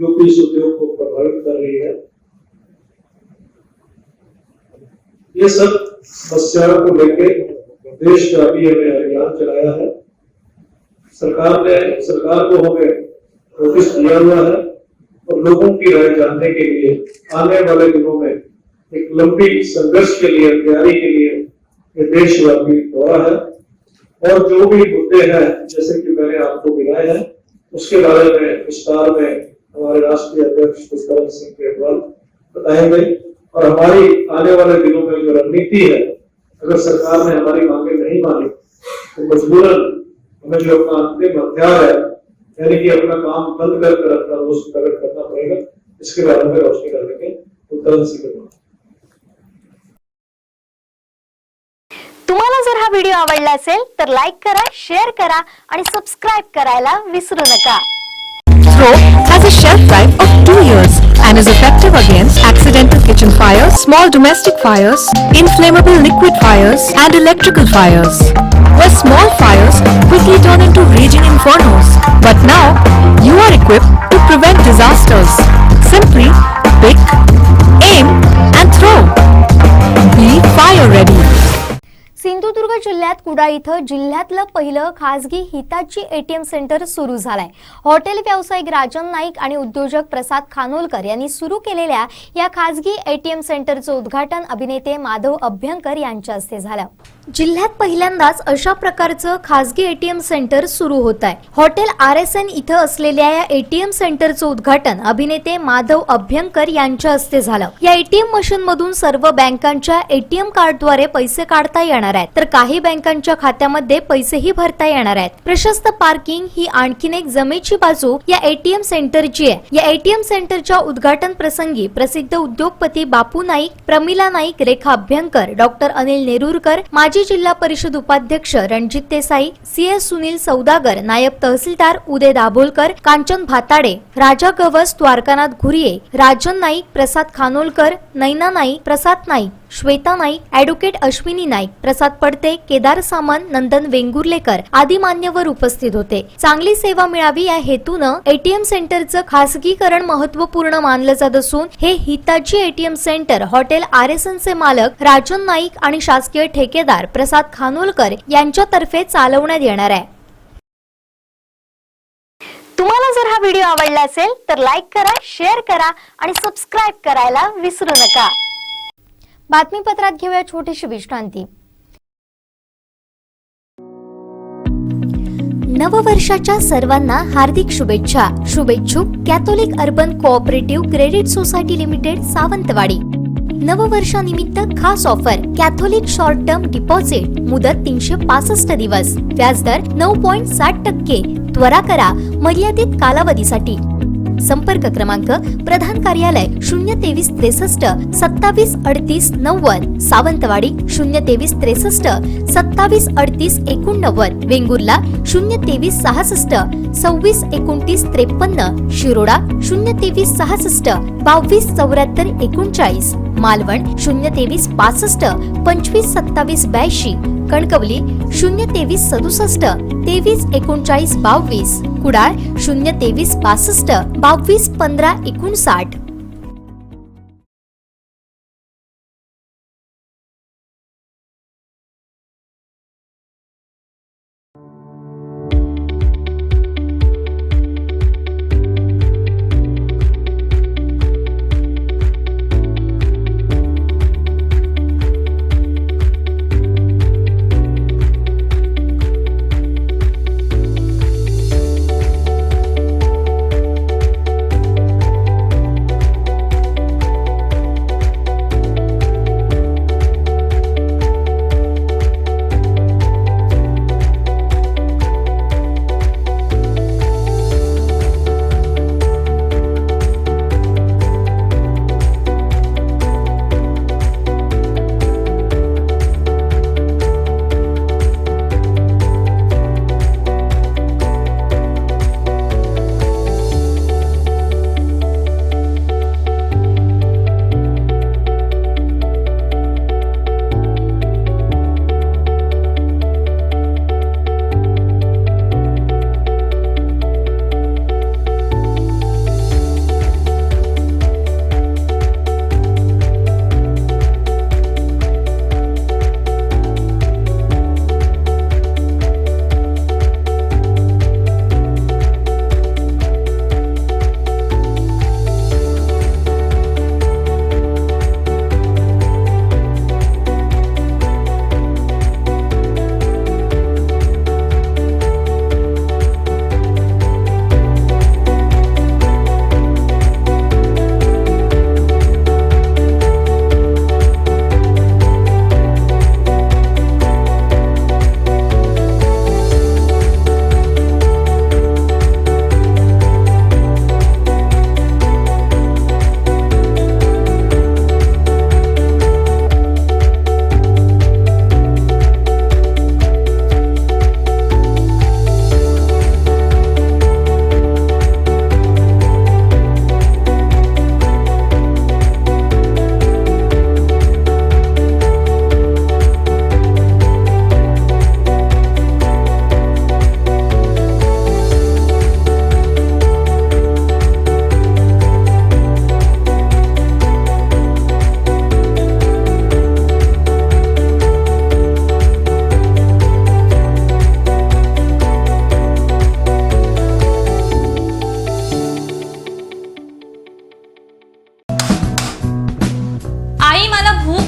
[SPEAKER 12] जो कि इस उद्योग को प्रभावित कर रही है, ये सब समस्याओं को लेकर देशव्यापी हमें अभियान चलाया है। सरकार को हमें नोटिस दिया हुआ है और लोगों की राय जानने के लिए आने वाले दिनों में एक लंबी संघर्ष के लिए, तैयारी के लिए ये देशव्यापी दौरा है। और जो भी मुद्दे हैं जैसे कि मैंने आपको गिनाए हैं उसके बारे में विस्तार में हमारे राष्ट्रीय अध्यक्ष कुलतरण सिंह अटवाल बताएंगे और हमारी आने वाले दिनों में जो रणनीति है, अगर सरकार ने हमारी मांगे नहीं मानी तो मजबूरन हमें जो अपना अंतिम हथियार है यानी कि अपना काम बंद कर अपना रोष प्रकट करना पड़ेगा। इसके बारे में रोशनी करने के कुलतरण सिंह अटवाल।
[SPEAKER 1] तुम्हाला जर हा व्हिडिओ आवडला असेल तर लाईक करा, शेअर करा आणि सबस्क्राइब करायला विसरू नका.
[SPEAKER 3] Throw has a shelf life of 2 years and is effective against accidental kitchen fires, small domestic fires, inflammable liquid fires, and electrical fires. Where small fires quickly turn into raging infernos. But now, you are equipped to prevent disasters. Simply pick, aim, and throw. Be fire ready.
[SPEAKER 1] Sindhudurg जिल्ह्यात कुडाळ इथं जिल्ह्यातलं पहिलं खासगी हिताची ATM centre सुरू झालंय. Hotel व्यावसायिक राजन नाईक आणि उद्योजक प्रसाद खानोलकर यांनी सुरू केलेल्या या खासगी एटीएम सेंटरचं उद्घाटन अभिनेते माधव अभ्यंकर यांच्या हस्ते झालं. जिल्ह्यात पहिल्यांदाच अशा प्रकारचं खासगी एटीएम सेंटर सुरू होत आहे. हॉटेल RSN इथं असलेल्या या एटीएम सेंटरचं उद्घाटन अभिनेते माधव अभ्यंकर यांच्या हस्ते झालं. या एटीएम मशीन मधून सर्व बँकांच्या एटीएम कार्डद्वारे पैसे काढता येणार आहेत तर काही बँकांच्या खात्यामध्ये पैसेही भरता येणार आहेत. प्रशस्त पार्किंग ही आणखीन एक जमेची बाजू या एटीएम सेंटरची आहे. या एटीएम सेंटरच्या उद्घाटन प्रसंगी प्रसिद्ध उद्योगपती बापू नाईक, प्रमिला नाईक, रेखा अभ्यंकर, डॉक्टर अनिल नेरुरकर, माजी जिल्हा परिषद उपाध्यक्ष रणजित देसाई, CS सुनील सौदागर, नायब तहसीलदार उदय दाभोलकर, कांचन भाताडे, राजा गवस, द्वारकानाथ घुरिये, राजन नाईक, प्रसाद खानोलकर, नैना नाईक, प्रसाद नाईक, श्वेता नाईक, ॲडव्होकेट अश्विनी नाईक, प्रसाद पडते, केदार सामंत, नंदन वेंगुर्लेकर आदी मान्यवर उपस्थित होते. चांगली सेवा मिळावी या हेतूनं एटीएम सेंटरचं खासगीकरण महत्त्वपूर्ण मानलं जात असून हे हिताची एटीएम सेंटर हॉटेल RSN चे मालक राजन नाईक आणि शासकीय ठेकेदार प्रसाद खानोलकर यांच्यातर्फे चालवण्यात येणार आहे. तुम्हाला जर हा व्हिडिओ आवडला असेल तर लाईक करा, शेअर करा आणि सबस्क्राइब करायला विसरू नका. बातमीपत्रात घेऊया छोटीशी विश्रांती. नववर्षाच्या सर्वांना हार्दिक शुभेच्छा. शुभेच्छुक Catholic urban cooperative credit society limited Sawantwadi. नववर्षानिमित्त खास offer. Catholic short term deposit मुदत 365 दिवस, व्याजदर 9.60%. त्वरा करा मर्यादित कालावधीसाठी. संपर्क क्रमांक प्रधान कार्यालय 023 63 27 38 90, सावंतवाडी 023 63 27 38 89, वेंगुर्ला 023 66 26 29 53, शिरोडा 023 66 22 74 39, मालवण 023 65 25 27 82, कणकवली 023 67 23 39 22, कुडाळ 023 65 22 15 59.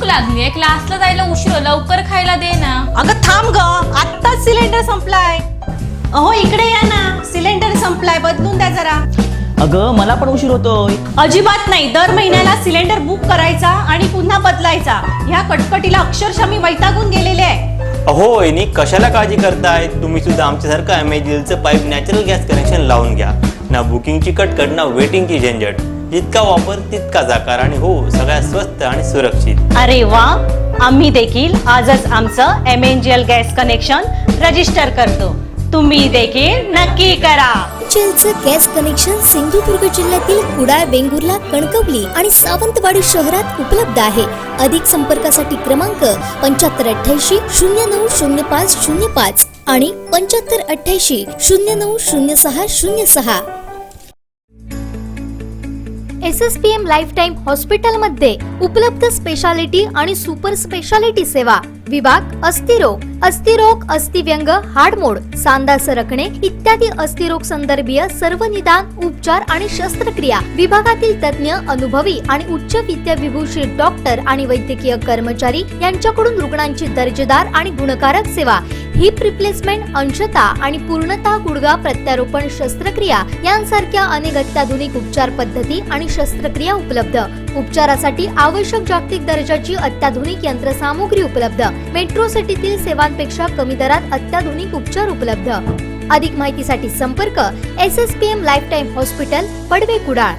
[SPEAKER 13] लागलीये, क्लासला जायला उशीर, लवकर खायला दे ना.
[SPEAKER 14] अगं थांब ग, आत्ताच सिलेंडर संपलाय. अहो इकडे या ना, सिलेंडर संपलाय, बदलून द्या जरा.
[SPEAKER 15] अगं मला पण उशीर होतोय.
[SPEAKER 14] अजिबात नाही, दर महिन्याला सिलेंडर बुक करायचा आणि पुन्हा बदलायचा. ह्या कटकटीला अक्षरशः मी वैतागून गेलेले आहे.
[SPEAKER 15] अहो वहिनी, कशाला काळजी करताय? तुम्ही सुद्धा आमच्यासारखं अमेझॉनचं पाईप नॅचरल गॅस कनेक्शन लावून घ्या ना. बुकिंगची कटकट ना वेटिंगची झंझट. जितका वापर तितका जाकार आणि हो सगळ्यात स्वस्त आणि सुरक्षित.
[SPEAKER 14] अरे वा, आम्ही देखील आजच आमचं एमएनजीएल गॅस कनेक्शन रजिस्टर करतो. तुम्ही देखील नक्की करा.
[SPEAKER 1] गॅस कनेक्शन सिंधुदुर्ग जिल्ह्यातील कुडाळ, वेंगुर्ला, कणकवली आणि सावंतवाडी शहरात उपलब्ध आहे. अधिक संपर्कासाठी क्रमांक 7588 090505 आणि 7588 090606. SSPM लाईफटाईम हॉस्पिटलमध्ये उपलब्ध स्पेशालिटी आणि सुपर स्पेशालिटी सेवा. विभाग अस्थिरोग, अस्थिरोग, अस्थिव्यंग, हाडमोड, सांधा सरकणे इत्यादी अस्थिरोग संदर्भीय सर्व निदान, उपचार आणि शस्त्रक्रिया. विभागातील तज्ञ, अनुभवी आणि उच्च विद्याविभूषित डॉक्टर आणि वैद्यकीय कर्मचारी यांच्याकडून रुग्णांची दर्जेदार आणि गुणकारक सेवा. हिप रिप्लेसमेंट, अंशतः आणि पूर्णतः गुडघा प्रत्यारोपण शस्त्रक्रिया यांसारख्या अनेक अत्याधुनिक उपचार पद्धती आणि शस्त्रक्रिया उपलब्ध. उपचारासाठी आवश्यक जागतिक दर्जाची अत्याधुनिक यंत्रसामुग्री उपलब्ध. मेट्रो सिटीतील सेवांपेक्षा कमी दरात अत्याधुनिक उपचार उपलब्ध. अधिक माहितीसाठी संपर्क SSPM lifetime hospital, Padve, Kudal.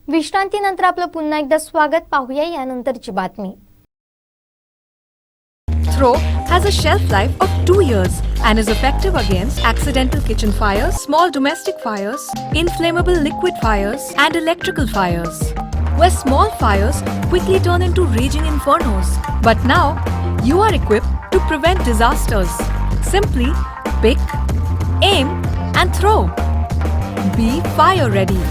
[SPEAKER 1] विश्रांतीनंतर आपलं पुन्हा एकदा स्वागत. पाहूया यानंतरची बातमी.
[SPEAKER 3] Throw has a shelf life of 2 years and is effective against accidental kitchen fires, small domestic fires, inflammable liquid fires, and electrical fires. Where small fires quickly turn into raging infernos. But now, you are equipped to prevent disasters. Simply pick, aim, and throw. Be fire ready.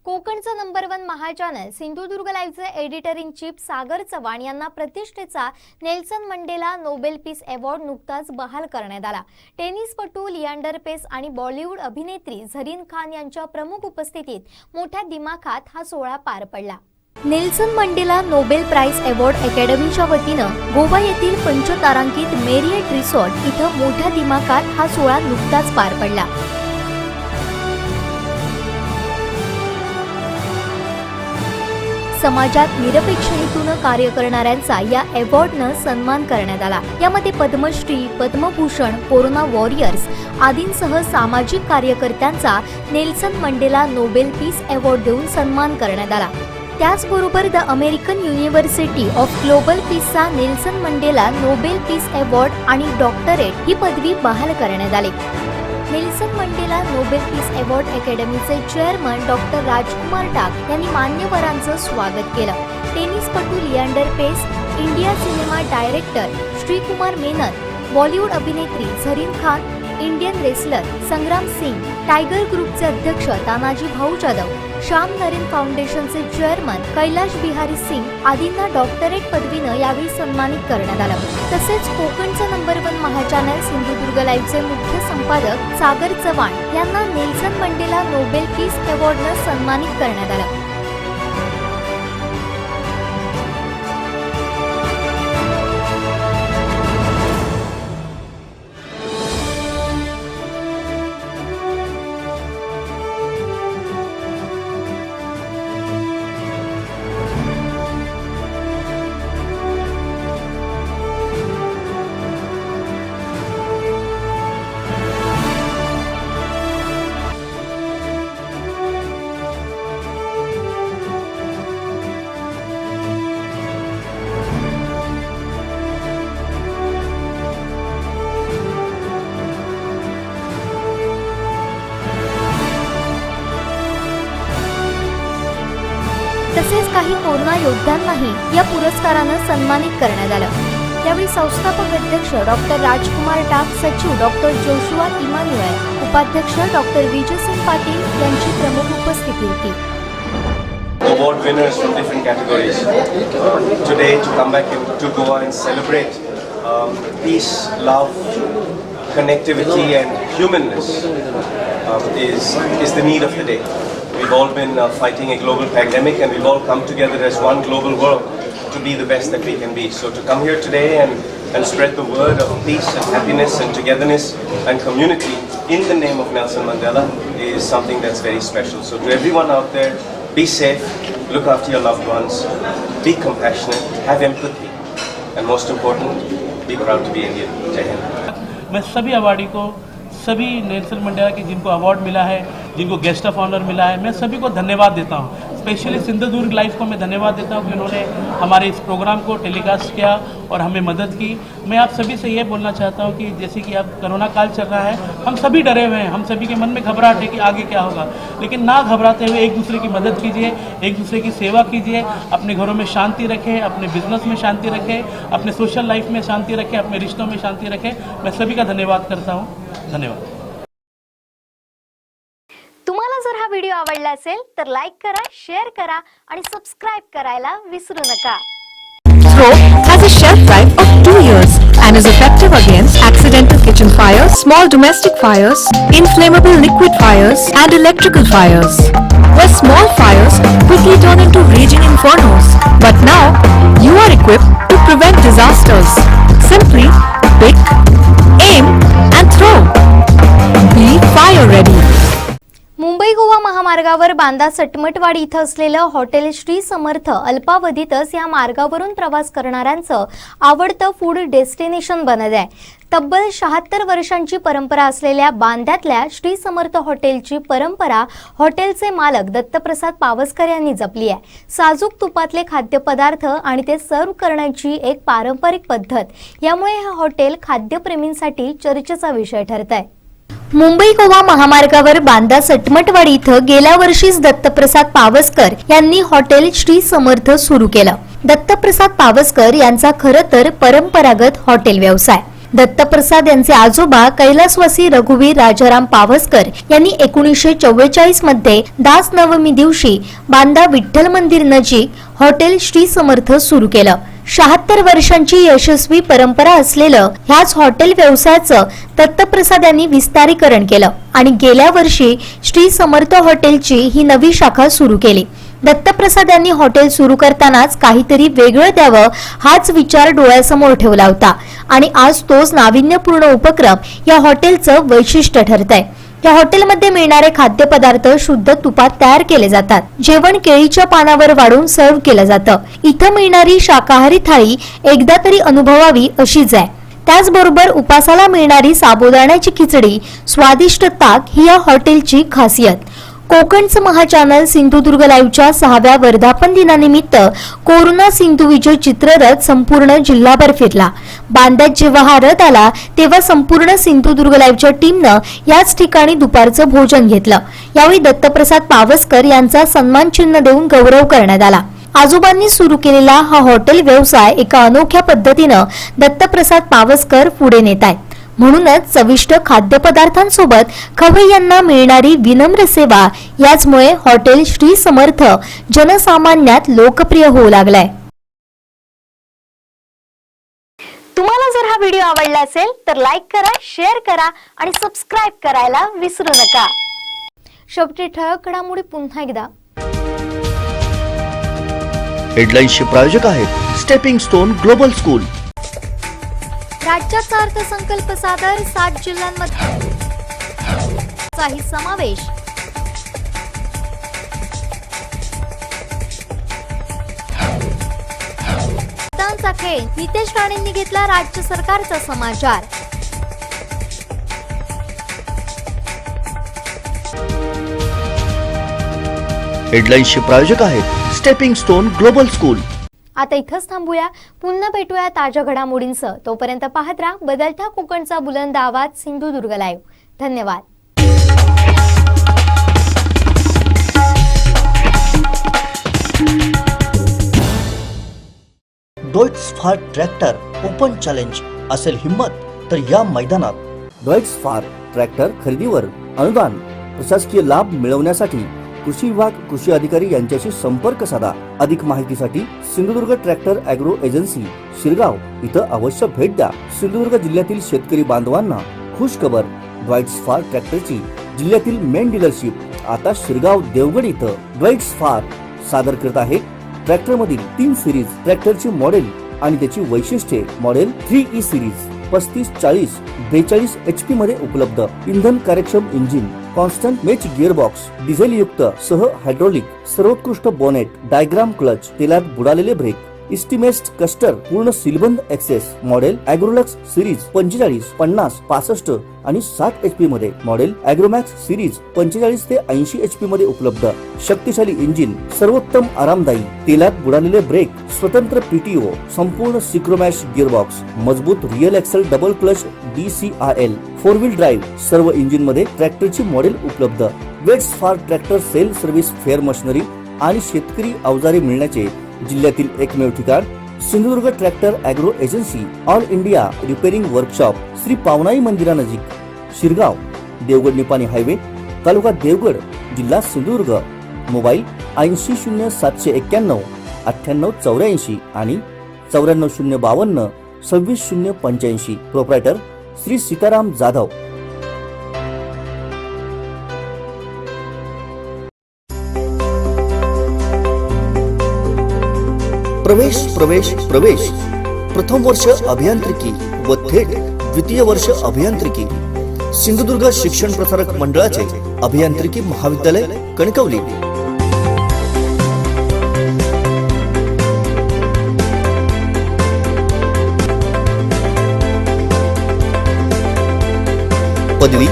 [SPEAKER 1] कोकणचं number 1 महाचॅनल सिंधुदुर्ग लाईव्हचे editor in chief Sagar Chavan यांना प्रतिष्ठेचा Nelson Mandela Nobel peace award नुकताच बहाल करण्यात आला. टेनिसपटू लियांडर पेस आणि बॉलिवूड अभिनेत्री झरीन खान यांच्या प्रमुख उपस्थितीत मोठ्या दिमाखात हा सोहळा पार पडला. Nelson Mandela Nobel price award अकॅडमीच्या वतीनं गोवा येथील पंचतारांकित मेरियट रिसॉर्ट इथं मोठ्या दिमाखात हा सोहळा नुकताच पार पडला. समाजात निरपेक्ष हेतूनं कार्य करणाऱ्यांचा या अवॉर्डनं सन्मान करण्यात आला. यामध्ये पद्मश्री, पद्मभूषण, कोरोना वॉरियर्स आदींसह सामाजिक कार्यकर्त्यांचा Nelson Mandela Nobel peace award देऊन सन्मान करण्यात आला. त्याचबरोबर the American university of global पीसचा Nelson Mandela Nobel peace award आणि डॉक्टरेट ही पदवी बहाल करण्यात आली. Nelson Mandela Nobel peace award अकॅडमीचे चेअरमन डॉक्टर राजकुमार टाक यांनी मान्यवरांचं स्वागत केलं. टेनिसपटू Leander Paes, India cinema director Shrikumar Menon, Bollywood अभिनेत्री Zareen Khan, Indian wrestler Sangram Singh, tiger ग्रुपचे अध्यक्ष तानाजी भाऊ जाधव, श्याम नरेन फाउंडेशनचे चेअरमन कैलाश बिहारी सिंग आदींना डॉक्टरेट पदवीनं यावेळी सन्मानित करण्यात आलं. तसेच कोकणचं नंबर 1 महाचॅनल सिंधुदुर्ग लाईव्हचे मुख्य संपादक सागर चव्हाण यांना नेल्सन मंडेला नोबेल पीस अवॉर्डनं सन्मानित करण्यात आलं. तसेच काही कोरोना योद्ध्यांनाही या पुरस्कारानं सन्मानित करण्यात आलं. यावेळी संस्थापक अध्यक्ष डॉक्टर राजकुमार टाक, सचिव डॉक्टर जोशुआ इमान्युएल, उपाध्यक्ष डॉक्टर विजयसिंग पाटील यांची प्रमुख उपस्थिती होती.
[SPEAKER 16] Award winners from different categories. Today to come back to Goa and celebrate peace, love, connectivity and humanness is the need of the day. We've all been fighting a global pandemic and we've all come together as one global world to be the best that we can be. So to come here today and spread the word of peace and happiness and togetherness and community in the name of Nelson Mandela is something that's very special. So to everyone out there, be safe, look after your loved ones, be compassionate, have empathy, and most important, be proud to be Indian. Jai Hind.
[SPEAKER 17] मैं सभी awardee को, सभी Nelson मंडेला के जिनको award मिला है, जिनको guest of honour मिला है, मैं सभी को धन्यवाद देता हूँ. स्पेशली सिंधुदुर्ग लाइव को मैं धन्यवाद देता हूँ कि उन्होंने हमारे इस प्रोग्राम को टेलीकास्ट किया और हमें मदद की. मैं आप सभी से ये बोलना चाहता हूँ कि जैसे कि अब कोरोना काल चल रहा है, हम सभी डरे हुए हैं, हम सभी के मन में घबराहट है कि आगे क्या होगा, लेकिन ना घबराते हुए एक दूसरे की मदद कीजिए, एक दूसरे की सेवा कीजिए, अपने घरों में शांति रखें, अपने बिजनेस में शांति रखें, अपने सोशल लाइफ में शांति रखें, अपने रिश्तों में शांति रखें. मैं सभी का धन्यवाद करता हूँ. धन्यवाद.
[SPEAKER 1] तुम्हाला जर हा व्हिडिओ आवडला असेल तर लाईक करा, शेअर करा आणि सबस्क्राईब करायला विसरू नका.
[SPEAKER 3] Throw has a shelf life of 2 years and is effective against accidental kitchen fires, small domestic fires, inflammable liquid fires, and electrical fires. Where small fires quickly turn into raging infernos. But now, you are equipped to prevent disasters. Simply pick, aim, and throw. Be fire ready.
[SPEAKER 1] Mumbai Goa महामार्गावर बांदा सटमटवाडी इथं असलेलं hotel Shri Samarth अल्पावधीतच या मार्गावरून प्रवास करणाऱ्यांचं आवडतं food destination बनत आहे. तब्बल 76 वर्षांची परंपरा असलेल्या बांद्यातल्या श्री समर्थ हॉटेलची परंपरा हॉटेलचे मालक दत्तप्रसाद पावसकर यांनी जपली आहे. साजूक तुपातले खाद्यपदार्थ आणि ते सर्व्ह करण्याची एक पारंपरिक पद्धत यामुळे हे हॉटेल खाद्यप्रेमींसाठी चर्चेचा विषय ठरत आहे. मुंबई गोवा महामार्गावर बांदा सटमटवाडी इथं गेल्या वर्षीच दत्तप्रसाद पावसकर यांनी हॉटेल श्री समर्थ सुरू केलं. दत्तप्रसाद पावसकर यांचा खरं तर परंपरागत हॉटेल व्यवसाय. दत्तप्रसाद यांचे आजोबा कैलासवासी रघुवीर राजाराम पावसकर यांनी 1944 मध्ये दास नवमी दिवशी बांदा विठ्ठल मंदिर नजीक हॉटेल श्री समर्थ सुरू केलं. 76 वर्षांची यशस्वी परंपरा असलेलं ह्याच हॉटेल व्यवसायाचं दत्तप्रसाद यांनी विस्तारीकरण केलं आणि गेल्या वर्षी श्री समर्थ हॉटेलची ही नवी शाखा सुरू केली. दत्तप्रसाद यांनी हॉटेल सुरू करतानाच काहीतरी वेगळं द्यावं हाच विचार डोळ्यासमोर ठेवला होता आणि आज तोच नाविन्यपूर्ण उपक्रम या हॉटेलचं वैशिष्ट्य ठरतंय. या हॉटेलमध्ये मिळणारे खाद्यपदार्थ शुद्ध तुपात तयार केले जातात. जेवण केळीच्या पानावर वाढून सर्व्ह केलं जातं. इथं मिळणारी शाकाहारी थाळी एकदा तरी अनुभवावी अशीच आहे. त्याचबरोबर उपासाला मिळणारी साबुदाण्याची खिचडी, स्वादिष्ट ताक ही या हॉटेलची खासियत. कोकणचं महाचॅनल सिंधुदुर्ग लाईव्हच्या 6व्या वर्धापन दिनानिमित्त कोरोना सिंधू विजय चित्ररथ संपूर्ण जिल्हाभर फिरला. बांद्यात जेव्हा हा रथ आला तेव्हा संपूर्ण सिंधुदुर्ग लाईव्हच्या टीमनं याच ठिकाणी दुपारचं भोजन घेतलं. यावेळी दत्तप्रसाद पावसकर यांचा सन्मान चिन्ह देऊन गौरव करण्यात आला. आजोबांनी सुरू केलेला हा हॉटेल व्यवसाय एका अनोख्या पद्धतीनं दत्तप्रसाद पावसकर पुढे नेत आहेत. म्हणूनच चविष्ट खाद्यपदार्थांसोबत खवय्यांना मिळणारी विनम्र सेवा याचमुळे हॉटेल श्री समर्थ जनसामान्यात लोकप्रिय होऊ लागलाय. तुम्हाला जर हा व्हिडिओ आवडला असेल तर लाईक करा, शेअर करा आणि सबस्क्राईब करायला विसरू नका. शेवटी ठळक घडामोडी पुन्हा एकदा.
[SPEAKER 2] हेडलाईन्सचे प्रायोजक आहेत स्टेपिंग स्टोन ग्लोबल स्कूल.
[SPEAKER 1] राज्याचा अर्थसंकल्प सादर 7 जिल्ह्यांमध्ये समावेश. मतदानचा खेळ, नितेश राणेंनी घेतला राज्य सरकारचा समाचार.
[SPEAKER 2] हेडलाईन्सचे प्रायोजक आहेत स्टेपिंग स्टोन ग्लोबल स्कूल.
[SPEAKER 1] आता इथंच थांबूया. पुन्हा भेटूया ताज्या घडामोडींसह. तोपर्यंत पाहत राहा बदलत्या कोकणचा बुलंद आवाज सिंधुदुर्ग लाईव्ह. धन्यवाद.
[SPEAKER 2] डॉइट्स फार ट्रॅक्टर ओपन चॅलेंज असेल हिम्मत तर या मैदानात.
[SPEAKER 18] डॉइट्स फार ट्रॅक्टर खरेदीवर अनुदान, प्रशासकीय लाभ मिळवण्यासाठी कृषी विभाग, कृषी अधिकारी यांच्याशी संपर्क साधा. अधिक माहितीसाठी Sindhudurg tractor agro agency Shirgaon इथं अवश्य भेट द्या. सिंधुदुर्ग जिल्ह्यातील शेतकरी बांधवांना खुश खबर, डॉइट्स फार ट्रॅक्टरची जिल्ह्यातील मेन डीलरशिप आता शिरगाव देवगड इथं डॉइट्स फार सादर करत आहे. ट्रॅक्टर मधील 3 सिरीज ट्रॅक्टरची मॉडेल आणि त्याची वैशिष्ट्ये. मॉडेल 3E सिरीज 3540 42 HP मध्ये उपलब्ध. इंधन कार्यक्षम engine, constant match gearbox, diesel युक्त सह हायड्रोलिक, सर्वोत्कृष्ट बोनेट, डायग्राम क्लच, तेलात बुडालेले ब्रेक, इस्टिमेस्ट कस्टर, पूर्ण सीलबंद एक्सेस. मॉडेल ॲग्रोलक्स सिरीज 45 50 65 आणि 7 HP मध्ये. मॉडेल ॲग्रोमॅक्स सिरीज 45 ते 80 HP मध्ये उपलब्ध. शक्तिशाली इंजिन, सर्वोत्तम आरामदायी, तेलात बुडालेले ब्रेक, स्वतंत्र PTO, संपूर्ण सिक्रोमॅश गिअरबॉक्स, मजबूत real axle double clutch DCRL, 4 wheel drive. सर्व इंजिन मध्ये ट्रॅक्टरची मॉडेल उपलब्ध. वेट्स फार tractor sale service, fair machinery आणि शेतकरी अवजारे मिळण्याचे जिल्ह्यातील एकमेव ठिकाण Sindhudurg tractor agro agency. All India repairing workshop, Shri Pavanai मंदिरानजीक, शिरगाव, देवगड निपाणी हायवे, तालुका देवगड जिल्हा सिंधुदुर्ग. मोबाईल 800791 9884 आणि 94052 26085. प्रोप्रायटर श्री सीताराम जाधव. प्रवेश प्रवेश प्रवेश. प्रथम वर्ष अभियांत्रिकी व थेट द्वितीय वर्ष अभियांत्रिकी. सिंधुदुर्ग शिक्षण प्रसारक मंडळाचे अभियांत्रिकी महाविद्यालय कणकवली. पदवी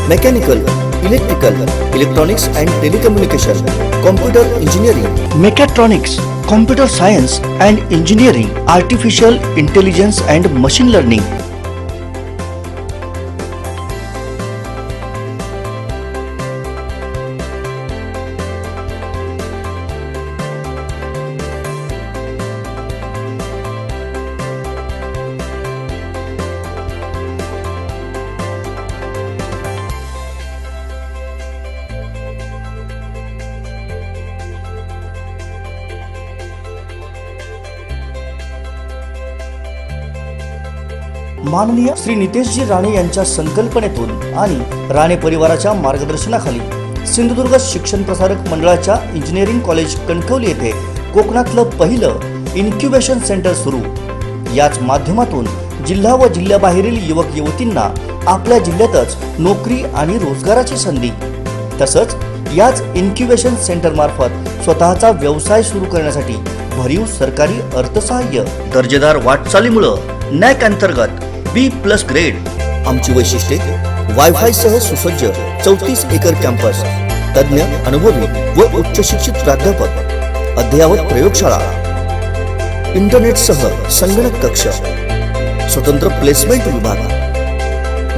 [SPEAKER 18] mechanical, electrical, electronics and telecommunication, computer engineering, mechatronics, computer science and engineering, artificial intelligence and machine learning. माननीय श्री नितेशजी राणे यांच्या संकल्पनेतून आणि राणे परिवाराच्या मार्गदर्शनाखाली सिंधुदुर्ग शिक्षण प्रसारक मंडळाच्या इंजिनिअरिंग कॉलेज कणकवली येथे कोकणातलं पहिलं इन्क्युबेशन सेंटर सुरू. याच माध्यमातून जिल्हा व जिल्ह्याबाहेरील युवक युवतींना आपल्या जिल्ह्यातच नोकरी आणि रोजगाराची संधी, तसंच याच इन्क्युबेशन सेंटर मार्फत स्वतःचा व्यवसाय सुरू करण्यासाठी भरीव सरकारी अर्थसहाय्य. दर्जेदार वाटचालीमुळे नॅक अंतर्गत B+ ग्रेड. आमची वैशिष्ट्ये वायफाय सह सुसज्ज 34 एकर कॅम्पस, तज्ञ अनुभवी व उच्च शिक्षित प्राध्यापक, अद्ययावत प्रयोगशाळा, इंटरनेटसह संगणक कक्ष, स्वतंत्र प्लेसमेंट विभाग,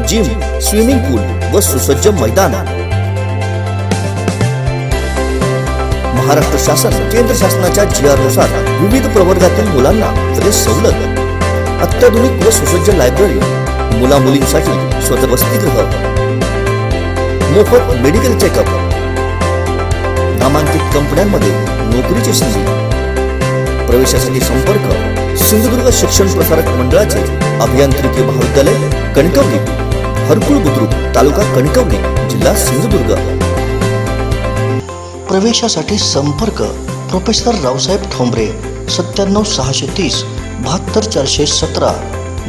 [SPEAKER 18] जिम, स्विमिंग पूल व सुसज्ज मैदान. महाराष्ट्र शासन केंद्र शासनाच्या GR नुसार विविध प्रवर्गातील मुलांना फ्रेश सवलत, अत्याधुनिक व सुसज्ज लायब्ररी, मुला मुलींसाठी स्वतः वसतिगृह, मोफत मेडिकल चेकअप, नामांकित कंपन्यांमध्ये नोकरीची संधी. प्रवेशासाठी संपर्क सिंधुदुर्ग शिक्षण प्रसारक मंडळाचे अभियांत्रिकी महाविद्यालय कणकवली, हरकुळ बुद्रुक, तालुका कणकवली, जिल्हा सिंधुदुर्ग. प्रवेशासाठी संपर्क प्रोफेसर रावसाहेब ठोंबरे 97 630 72 417,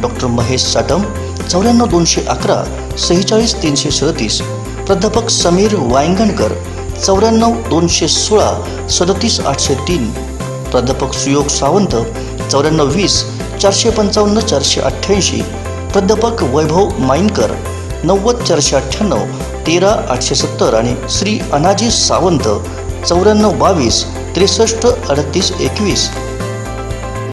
[SPEAKER 18] डॉक्टर महेश साटम 94 211 46 337, प्राध्यापक समीर वायंगणकर 94 216 37 803, प्राध्यापक सुयोग सावंत 94 20 455 488, प्राध्यापक वैभव माईनकर 90 498 13 870 आणि श्री अनाजी सावंत 94 22 63 38 21.